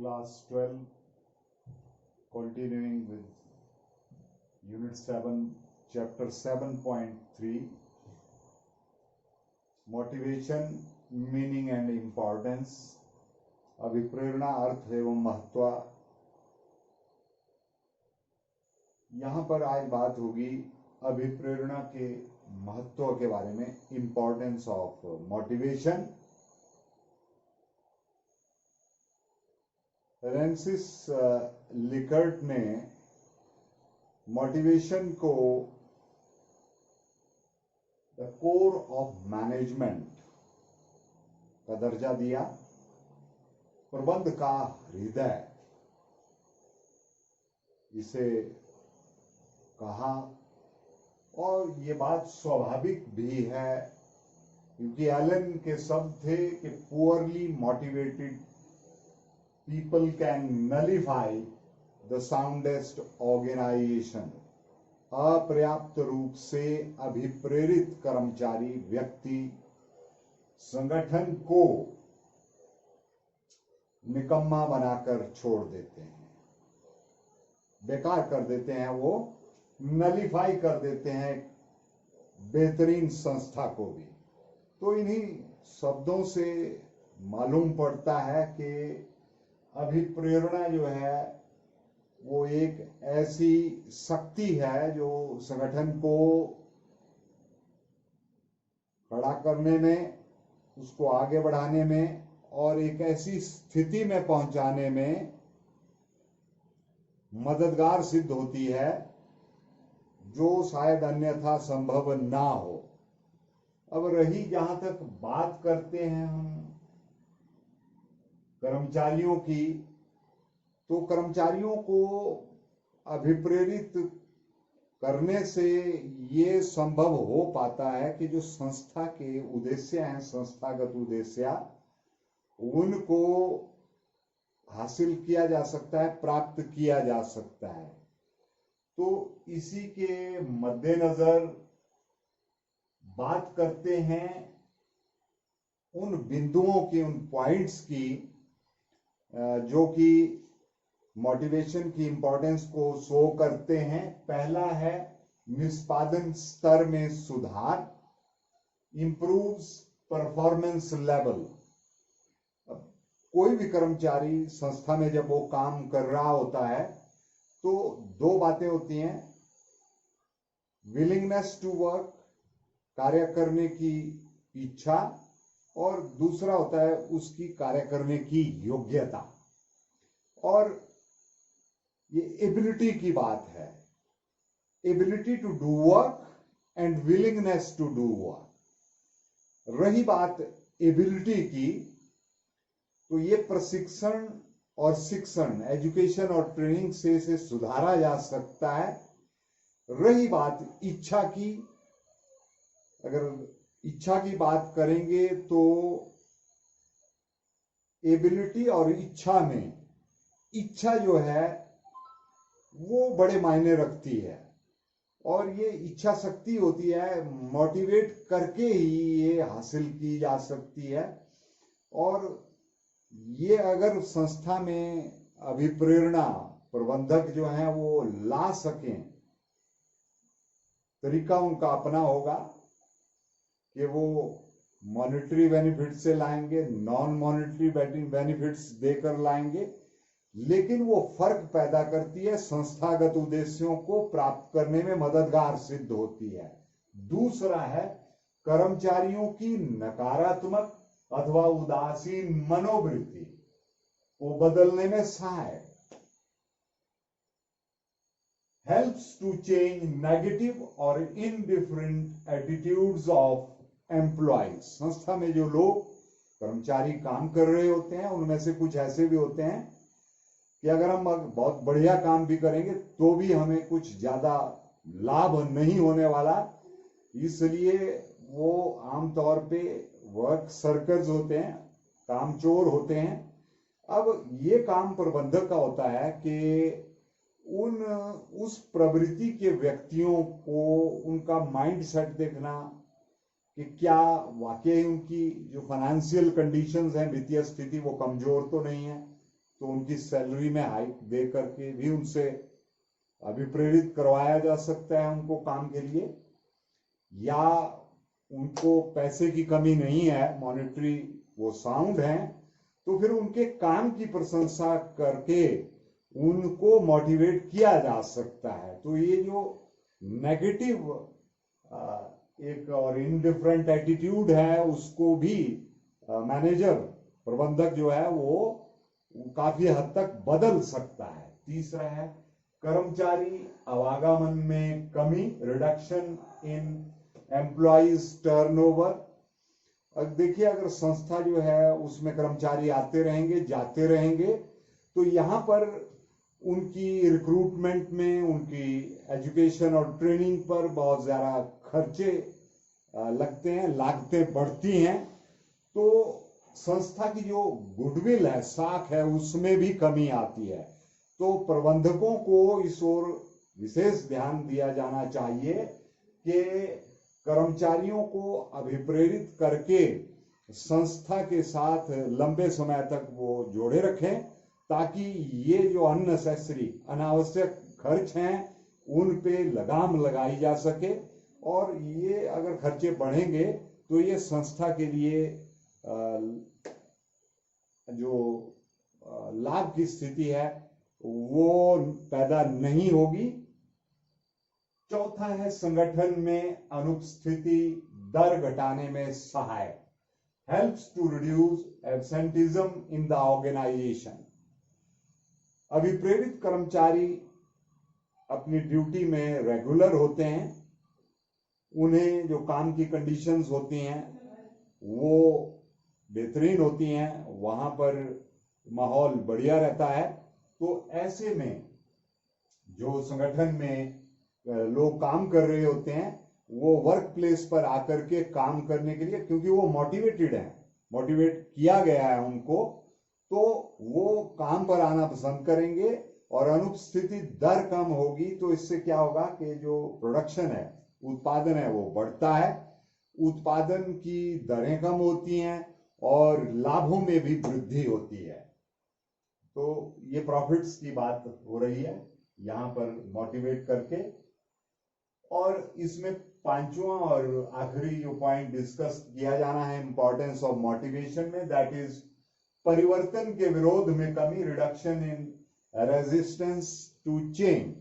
Class 12, continuing with Unit 7, Chapter 7.3, Motivation, Meaning and Importance, अभिप्रेरणा, अर्थ एवं महत्व। यहाँ पर आज बात होगी अभिप्रेरणा के महत्व के बारे में, importance of motivation. Francis Likert ने मोटिवेशन को द कोर ऑफ मैनेजमेंट का दर्जा दिया, प्रबंध का हृदय इसे कहा। और ये बात स्वाभाविक भी है क्योंकि एलन के शब्द थे कि poorly motivated people can nullify the soundest organization। अपर्याप्त रूप से अभिप्रेरित कर्मचारी व्यक्ति संगठन को निकम्मा बनाकर छोड़ देते हैं, बेकार कर देते हैं, वो नलीफाई कर देते हैं बेहतरीन संस्था को भी। तो इन्हीं शब्दों से मालूम पड़ता है कि अभिप्रेरणा जो है वो एक ऐसी शक्ति है जो संगठन को खड़ा करने में, उसको आगे बढ़ाने में और एक ऐसी स्थिति में पहुंचाने में मददगार सिद्ध होती है जो शायद अन्यथा संभव ना हो। अब रही जहां तक बात करते हैं हम कर्मचारियों की, तो कर्मचारियों को अभिप्रेरित करने से ये संभव हो पाता है कि जो संस्था के उद्देश्य हैं, संस्थागत उद्देश्य, उनको हासिल किया जा सकता है, प्राप्त किया जा सकता है। तो इसी के मद्देनजर बात करते हैं उन बिंदुओं की, उन पॉइंट्स की जो कि मोटिवेशन की इंपॉर्टेंस को शो करते हैं। पहला है निष्पादन स्तर में सुधार, इंप्रूव्स परफॉर्मेंस लेवल। कोई भी कर्मचारी संस्था में जब वो काम कर रहा होता है तो दो बातें होती हैं, विलिंगनेस टू वर्क, कार्य करने की इच्छा, और दूसरा होता है उसकी कार्य करने की योग्यता। और ये एबिलिटी की बात है, ability to do work and willingness to do work. रही बात एबिलिटी की, तो ये प्रशिक्षण और शिक्षण, एजुकेशन और ट्रेनिंग से इसे सुधारा जा सकता है। रही बात इच्छा की, अगर इच्छा की बात करेंगे तो एबिलिटी और इच्छा में, इच्छा जो है वो बड़े मायने रखती है और ये इच्छा शक्ति होती है, मोटिवेट करके ही ये हासिल की जा सकती है। और ये अगर संस्था में अभिप्रेरणा प्रबंधक जो है वो ला सकें, तरीका उनका अपना होगा कि वो मॉनेटरी बेनिफिट से लाएंगे, नॉन मॉनेटरी बेनिफिट्स देकर लाएंगे, लेकिन वो फर्क पैदा करती है, संस्थागत उद्देश्यों को प्राप्त करने में मददगार सिद्ध होती है। दूसरा है कर्मचारियों की नकारात्मक अथवा उदासीन मनोवृत्ति को बदलने में सहायक, helps to change negative or indifferent attitudes of employees। संस्था में जो लोग कर्मचारी काम कर रहे होते हैं उनमें से कुछ ऐसे भी होते हैं कि अगर हम बहुत बढ़िया काम भी करेंगे तो भी हमें कुछ ज्यादा लाभ नहीं होने वाला, इसलिए वो आमतौर पे वर्क सर्कर्स होते हैं, कामचोर होते हैं। अब ये काम प्रबंधक का होता है कि उस प्रवृत्ति के व्यक्तियों को उनका माइंड सेट देखना कि क्या वाकई उनकी जो फाइनेंशियल कंडीशंस हैं, वित्तीय स्थिति, वो कमजोर तो नहीं है, तो उनकी सैलरी में हाइक दे करके भी उनसे अभिप्रेरित करवाया जा सकता है उनको काम के लिए, या उनको पैसे की कमी नहीं है, मॉनेटरी वो साउंड है, तो फिर उनके काम की प्रशंसा करके उनको मोटिवेट किया जा सकता है। तो ये जो नेगेटिव एक और इनडिफरेंट एटीट्यूड है उसको भी मैनेजर, प्रबंधक जो है वो काफी हद तक बदल सकता है। तीसरा है कर्मचारी आवागमन में कमी, रिडक्शन इन एम्प्लॉइज टर्नओवर। अब देखिए, अगर संस्था जो है उसमें कर्मचारी आते रहेंगे जाते रहेंगे, तो यहाँ पर उनकी रिक्रूटमेंट में, उनकी एजुकेशन और ट्रेनिंग पर बहुत ज्यादा खर्चे लगते हैं, लागतें बढ़ती हैं, तो संस्था की जो गुडविल है, साख है, उसमें भी कमी आती है। तो प्रबंधकों को इस ओर विशेष ध्यान दिया जाना चाहिए कि कर्मचारियों को अभिप्रेरित करके संस्था के साथ लंबे समय तक वो जोड़े रखें, ताकि ये जो अननेसेसरी, अनावश्यक खर्च हैं उन पे लगाम लगाई जा सके। और ये अगर खर्चे बढ़ेंगे तो ये संस्था के लिए जो लाभ की स्थिति है वो पैदा नहीं होगी। चौथा है संगठन में अनुपस्थिति दर घटाने में सहायक, helps to reduce absenteeism in the organisation. अभिप्रेरित कर्मचारी अपनी ड्यूटी में रेगुलर होते हैं, उन्हें जो काम की कंडीशंस होती हैं वो बेहतरीन होती हैं, वहां पर माहौल बढ़िया रहता है। तो ऐसे में जो संगठन में लोग काम कर रहे होते हैं वो वर्क प्लेस पर आकर के काम करने के लिए, क्योंकि वो मोटिवेटेड हैं, मोटिवेट किया गया है उनको, तो वो काम पर आना पसंद करेंगे। और अनुपस्थिति दर कम होगी तो इससे क्या होगा कि जो प्रोडक्शन है, उत्पादन है, वो बढ़ता है, उत्पादन की दरें कम होती हैं और लाभों में भी वृद्धि होती है। तो ये प्रॉफिट्स की बात हो रही है यहां पर मोटिवेट करके। और इसमें पांचवा और आखिरी जो पॉइंट डिस्कस किया जाना है इंपॉर्टेंस ऑफ मोटिवेशन में, दैट इज परिवर्तन के विरोध में कमी, reduction in resistance to change.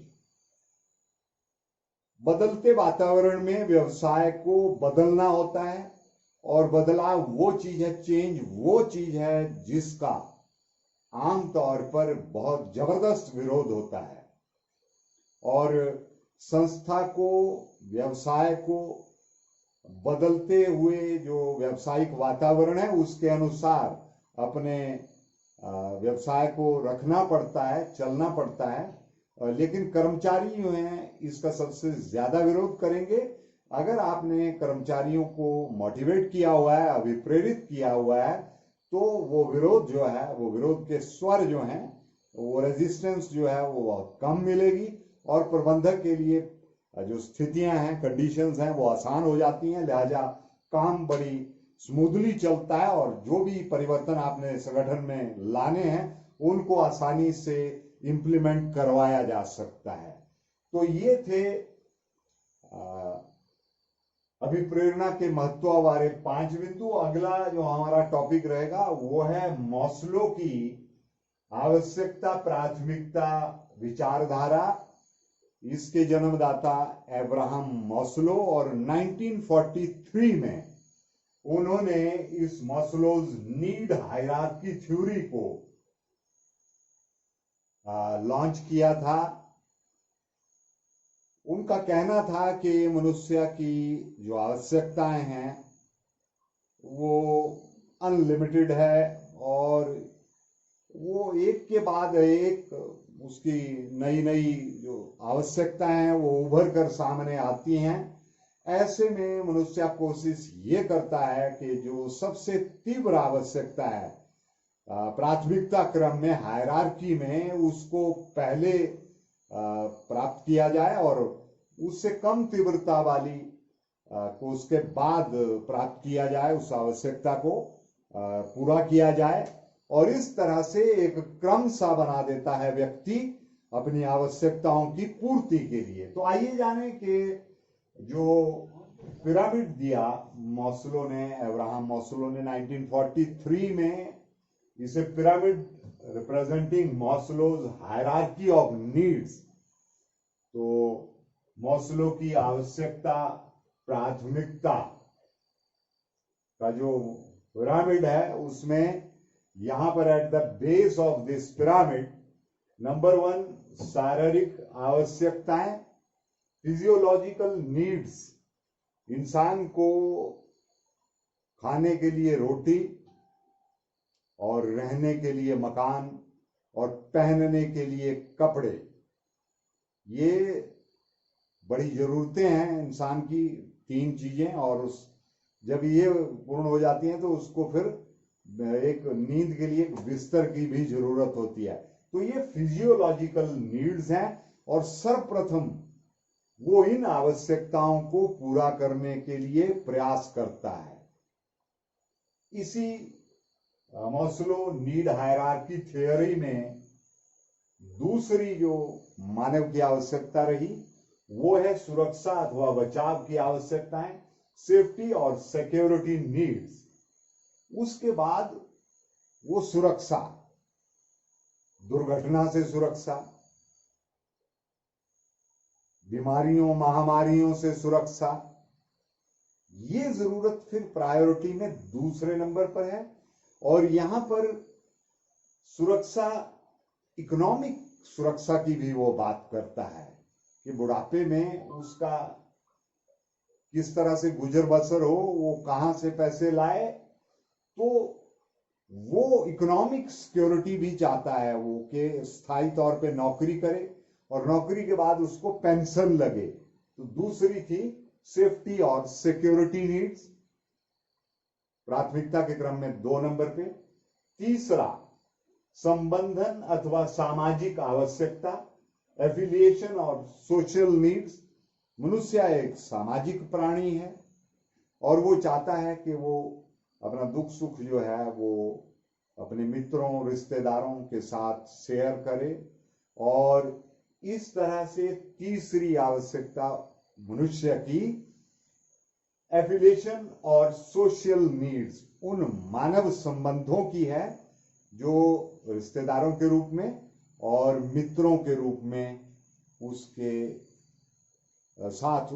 बदलते वातावरण में व्यवसाय को बदलना होता है, और बदलाव वो चीज है, चेंज वो चीज है जिसका आमतौर पर बहुत जबरदस्त विरोध होता है। और संस्था को, व्यवसाय को बदलते हुए जो व्यावसायिक वातावरण है उसके अनुसार अपने व्यवसाय को रखना पड़ता है, चलना पड़ता है। लेकिन कर्मचारी जो हैं इसका सबसे ज्यादा विरोध करेंगे। अगर आपने कर्मचारियों को मोटिवेट किया हुआ है, अभिप्रेरित किया हुआ है, तो वो विरोध जो है, वो विरोध के स्वर जो हैं, वो रेजिस्टेंस जो है वो बहुत कम मिलेगी, और प्रबंधक के लिए जो स्थितियां हैं, कंडीशंस हैं, वो आसान हो जाती हैं। लिहाजा काम बड़ी स्मूथली चलता है, और जो भी परिवर्तन आपने संगठन में लाने हैं उनको आसानी से इंप्लीमेंट करवाया जा सकता है। तो ये थे अभिप्रेरणा के महत्व वाले 5 बिंदु। अगला जो हमारा टॉपिक रहेगा वो है मॉस्लो की आवश्यकता प्राथमिकता विचारधारा। इसके जन्मदाता अब्राहम मॉस्लो, और 1943 में उन्होंने इस मॉस्लोज नीड हायरार्की थ्योरी को लॉन्च किया था। उनका कहना था कि मनुष्य की जो आवश्यकताएं हैं वो अनलिमिटेड है, और वो एक के बाद एक उसकी नई नई जो आवश्यकताएं हैं वो उभर कर सामने आती हैं। ऐसे में मनुष्य कोशिश ये करता है कि जो सबसे तीव्र आवश्यकता है प्राथमिकता क्रम में, हायरार्की में, उसको पहले प्राप्त किया जाए, और उससे कम तीव्रता वाली को उसके बाद प्राप्त किया जाए, उस आवश्यकता को पूरा किया जाए। और इस तरह से एक क्रम सा बना देता है व्यक्ति अपनी आवश्यकताओं की पूर्ति के लिए। तो आइए जाने कि जो पिरामिड दिया मॉस्लो ने, अब्राहम मॉस्लो ने 1943 में, इसे pyramid representing Maslow's hierarchy of needs. तो मॉस्लो की आवश्यकता प्राथमिकता का जो पिरामिड है उसमें यहां पर at the base of this pyramid number 1 शारीरिक आवश्यकताएं, फिजियोलॉजिकल नीड्स, इंसान को खाने के लिए रोटी और रहने के लिए मकान और पहनने के लिए कपड़े, ये बड़ी जरूरतें हैं इंसान की, 3 चीजें। और उस जब ये पूर्ण हो जाती हैं तो उसको फिर एक नींद के लिए बिस्तर की भी जरूरत होती है। तो ये फिजियोलॉजिकल नीड्स हैं और सर्वप्रथम वो इन आवश्यकताओं को पूरा करने के लिए प्रयास करता है। इसी मॉस्लो नीड हायरार्की थ्योरी में दूसरी जो मानव की आवश्यकता रही वो है सुरक्षा अथवा बचाव की आवश्यकताएं, सेफ्टी और सिक्योरिटी नीड्स। उसके बाद वो सुरक्षा, दुर्घटना से सुरक्षा, बीमारियों महामारियों से सुरक्षा, ये जरूरत फिर प्रायोरिटी में दूसरे नंबर पर है। और यहां पर सुरक्षा, इकोनॉमिक सुरक्षा की भी वो बात करता है कि बुढ़ापे में उसका किस तरह से गुजर बसर हो, वो कहां से पैसे लाए। तो वो इकोनॉमिक सिक्योरिटी भी चाहता है वो कि स्थायी तौर पे नौकरी करे और नौकरी के बाद उसको पेंशन लगे। तो दूसरी थी सेफ्टी और सिक्योरिटी नीड्स, प्राथमिकता के क्रम में 2 नंबर पे। तीसरा संबंधन अथवा सामाजिक आवश्यकता, एफिलिएशन और सोशल नीड्स। मनुष्य एक सामाजिक प्राणी है और वो चाहता है कि वो अपना दुख सुख जो है वो अपने मित्रों रिश्तेदारों के साथ शेयर करे। और इस तरह से तीसरी आवश्यकता मनुष्य की एफिलिएशन और सोशल नीड्स, उन मानव संबंधों की है जो रिश्तेदारों के रूप में और मित्रों के रूप में उसके साथ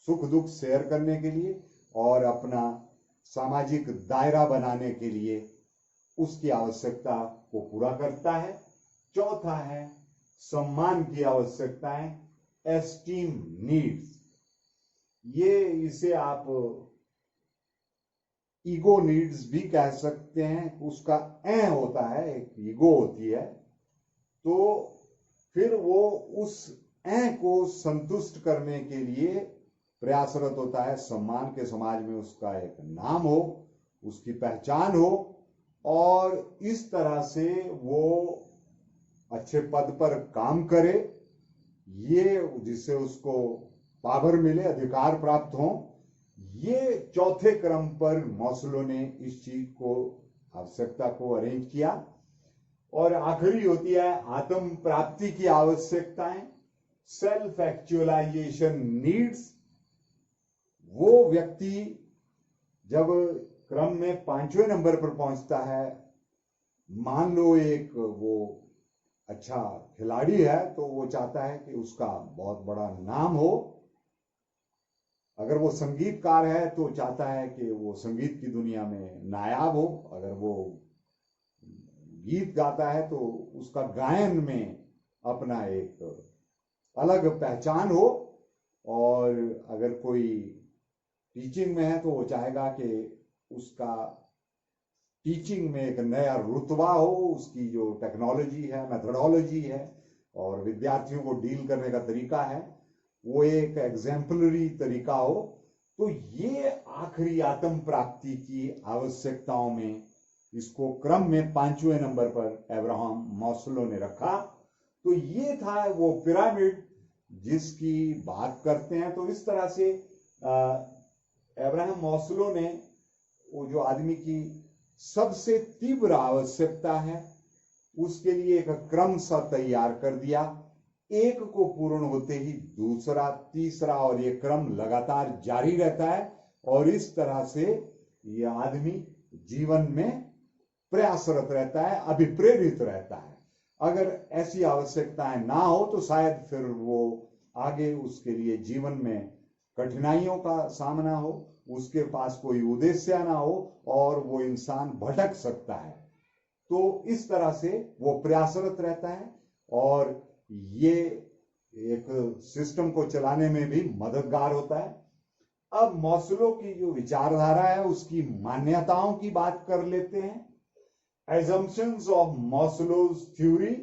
सुख दुख शेयर करने के लिए और अपना सामाजिक दायरा बनाने के लिए उसकी आवश्यकता को पूरा करता है। चौथा है सम्मान की आवश्यकताएं, एस्टीम नीड्स। ये इसे आप ईगो नीड्स भी कह सकते हैं। उसका होता है, एक ईगो होती है, तो फिर वो उस को संतुष्ट करने के लिए प्रयासरत होता है। सम्मान के समाज में उसका एक नाम हो, उसकी पहचान हो और इस तरह से वो अच्छे पद पर काम करे, ये जिससे उसको पावर मिले, अधिकार प्राप्त हो। ये चौथे क्रम पर मॉस्लो ने इस चीज को, आवश्यकता को अरेंज किया। और आखिरी होती है आत्म प्राप्ति की आवश्यकताएं, सेल्फ एक्चुअलाइजेशन नीड्स। वो व्यक्ति जब क्रम में 5वें नंबर पर पहुंचता है, मान लो एक वो अच्छा खिलाड़ी है तो वो चाहता है कि उसका बहुत बड़ा नाम हो। अगर वो संगीतकार है तो चाहता है कि वो संगीत की दुनिया में नायाब हो। अगर वो गीत गाता है तो उसका गायन में अपना एक अलग पहचान हो। और अगर कोई टीचिंग में है तो वो चाहेगा कि उसका टीचिंग में एक नया रुतबा हो, उसकी जो टेक्नोलॉजी है, मेथोडोलॉजी है और विद्यार्थियों को डील करने का तरीका है वो एक एग्जाम्पलरी तरीका हो। तो ये आखिरी आत्म प्राप्ति की आवश्यकताओं में इसको क्रम में 5वें नंबर पर अब्राहम मॉस्लो ने रखा। तो ये था वो पिरामिड जिसकी बात करते हैं। तो इस तरह से अब्राहम मॉस्लो ने वो जो आदमी की सबसे तीव्र आवश्यकता है, उसके लिए एक क्रम सा तैयार कर दिया। एक को पूर्ण होते ही दूसरा, तीसरा, और ये क्रम लगातार जारी रहता है। और इस तरह से ये आदमी जीवन में प्रयासरत रहता है, अभिप्रेरित रहता है। अगर ऐसी आवश्यकताएं ना हो तो शायद फिर वो आगे उसके लिए जीवन में कठिनाइयों का सामना हो, उसके पास कोई उद्देश्य ना हो और वो इंसान भटक सकता है। तो इस तरह से वो प्रयासरत रहता है और ये एक सिस्टम को चलाने में भी मददगार होता है। अब मॉस्लो की जो विचारधारा है उसकी मान्यताओं की बात कर लेते हैं। एजम्पशंस ऑफ मॉस्लोज थ्योरी,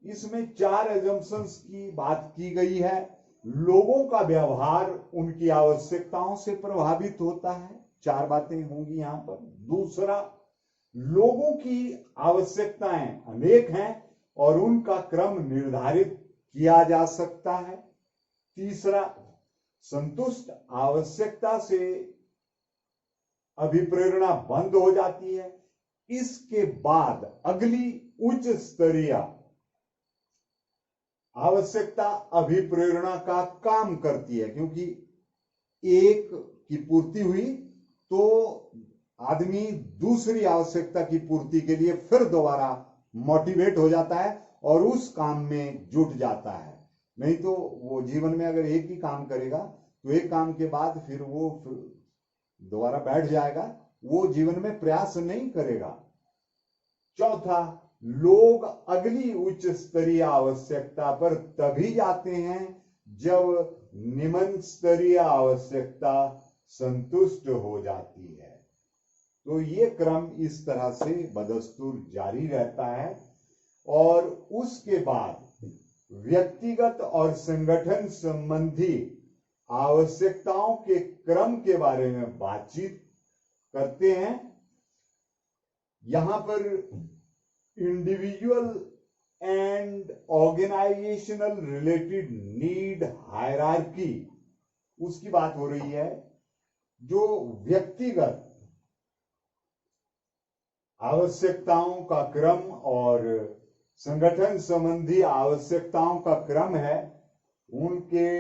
इसमें 4 एजम्पशंस की बात की गई है। लोगों का व्यवहार उनकी आवश्यकताओं से प्रभावित होता है, 4 बातें होंगी यहां पर। दूसरा, लोगों की आवश्यकताएं अनेक हैं और उनका क्रम निर्धारित किया जा सकता है। तीसरा, संतुष्ट आवश्यकता से अभिप्रेरणा बंद हो जाती है। इसके बाद अगली उच्च स्तरीय आवश्यकता अभिप्रेरणा का काम करती है, क्योंकि एक की पूर्ति हुई तो आदमी दूसरी आवश्यकता की पूर्ति के लिए फिर दोबारा मोटिवेट हो जाता है और उस काम में जुट जाता है। नहीं तो वो जीवन में अगर एक ही काम करेगा तो एक काम के बाद फिर वो दोबारा बैठ जाएगा, वो जीवन में प्रयास नहीं करेगा। चौथा, लोग अगली उच्च स्तरीय आवश्यकता पर तभी जाते हैं जब निम्न स्तरीय आवश्यकता संतुष्ट हो जाती है। तो ये क्रम इस तरह से बदस्तूर जारी रहता है। और उसके बाद व्यक्तिगत और संगठन संबंधी आवश्यकताओं के क्रम के बारे में बातचीत करते हैं। यहां पर individual and organisational related need hierarchy, उसकी बात हो रही है। जो व्यक्तिगत आवश्यकताओं का क्रम और संगठन संबंधी आवश्यकताओं का क्रम है, उनके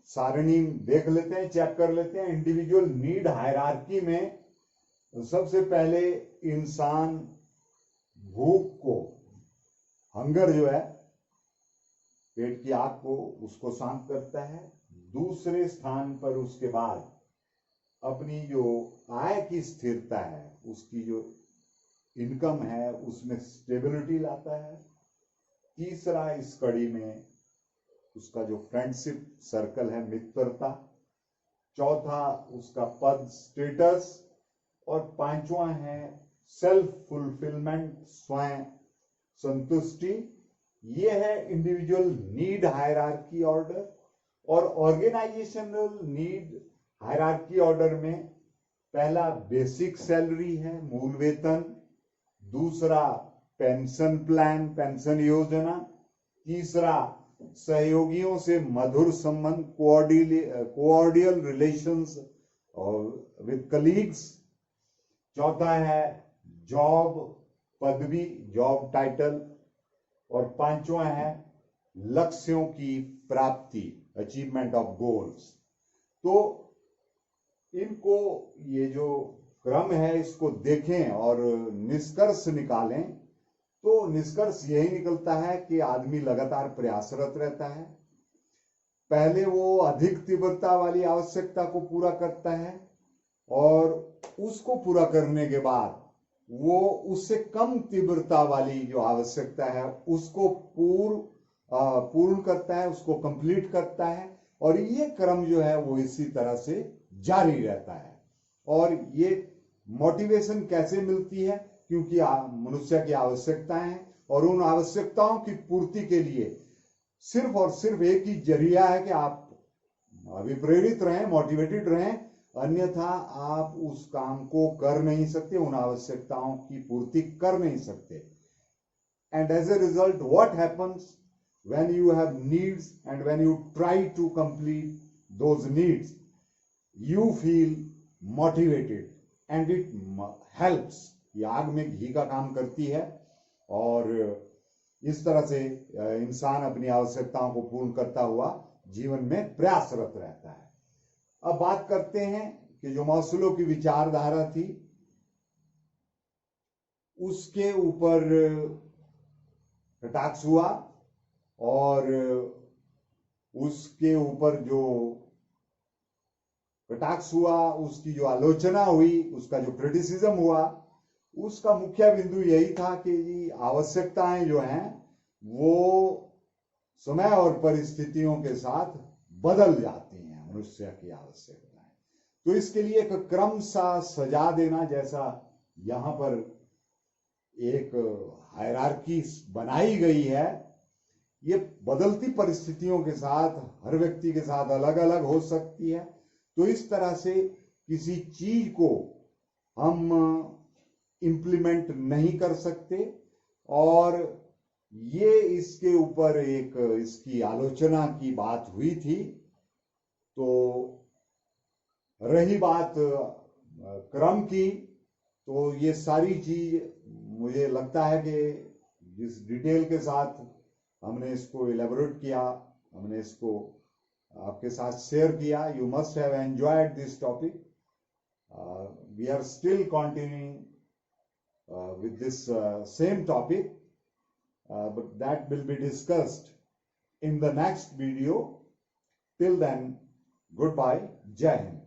सारणी देख लेते हैं, चेक कर लेते हैं। इंडिविजुअल नीड हायरार्की में सबसे पहले इंसान भूख को, हंगर जो है, पेट की आग को, उसको शांत करता है। दूसरे स्थान पर उसके बाद अपनी जो आय की स्थिरता है, उसकी जो इनकम है उसमें स्टेबिलिटी लाता है। तीसरा इस कड़ी में उसका जो फ्रेंडशिप सर्कल है, मित्रता। चौथा उसका पद, स्टेटस। और पांचवा है सेल्फ फुलफिलमेंट, स्वयं संतुष्टि। ये है इंडिविजुअल नीड हायरार्की ऑर्डर। और ऑर्गेनाइजेशनल नीड हायरार्की ऑर्डर में पहला बेसिक सैलरी है, मूल वेतन। दूसरा पेंशन प्लान, पेंशन योजना। तीसरा सहयोगियों से मधुर संबंध, कोऑर्डियल रिलेशंस विद कलीग्स। चौथा है जॉब, पदवी, जॉब टाइटल। और पांचवा है लक्ष्यों की प्राप्ति, अचीवमेंट ऑफ गोल्स। तो इनको, ये जो क्रम है, इसको देखें और निष्कर्ष निकालें तो निष्कर्ष यही निकलता है कि आदमी लगातार प्रयासरत रहता है। पहले वो अधिक तीव्रता वाली आवश्यकता को पूरा करता है और उसको पूरा करने के बाद वो उससे कम तीव्रता वाली जो आवश्यकता है उसको पूर्ण करता है, उसको कंप्लीट करता है। और ये क्रम जो है वो इसी तरह से जारी रहता है। और ये मोटिवेशन कैसे मिलती है? क्योंकि मनुष्य की आवश्यकताएं हैं और उन आवश्यकताओं की पूर्ति के लिए सिर्फ और सिर्फ एक ही जरिया है कि आप अभिप्रेरित रहें, मोटिवेटेड रहें, अन्यथा आप उस काम को कर नहीं सकते, उन आवश्यकताओं की पूर्ति कर नहीं सकते। And as a result what happens when you have needs and when you try to complete those needs, you feel motivated, and it helps, ये आग में घी का काम करती है और इस तरह से इंसान अपनी आवश्यकताओं को पूर्ण करता हुआ जीवन में प्रयासरत रहता है। अब बात करते हैं कि जो मास्लो की विचारधारा थी उसके ऊपर कटाक्ष हुआ और उसके ऊपर जो कटाक्ष हुआ, उसकी जो आलोचना हुई, उसका जो क्रिटिसिज्म हुआ, उसका मुख्य बिंदु यही था कि आवश्यकताएं जो हैं वो समय और परिस्थितियों के साथ बदल जाती हैं, मनुष्य की आवश्यकताएं। तो इसके लिए एक क्रम सा सजा देना, जैसा यहां पर एक हायरार्की बनाई गई है, ये बदलती परिस्थितियों के साथ हर व्यक्ति के साथ अलग अलग हो सकती है। तो इस तरह से किसी चीज को हम इंप्लीमेंट नहीं कर सकते और ये इसके ऊपर एक इसकी आलोचना की बात हुई थी। तो रही बात क्रम की, तो ये सारी चीज मुझे लगता है कि जिस डिटेल के साथ हमने इसको इलेबोरेट किया, हमने इसको आपके साथ शेयर किया, you must have enjoyed this topic. We are still continuing with this same topic, but that will be discussed in the next video. Till then, goodbye. Jai Hind.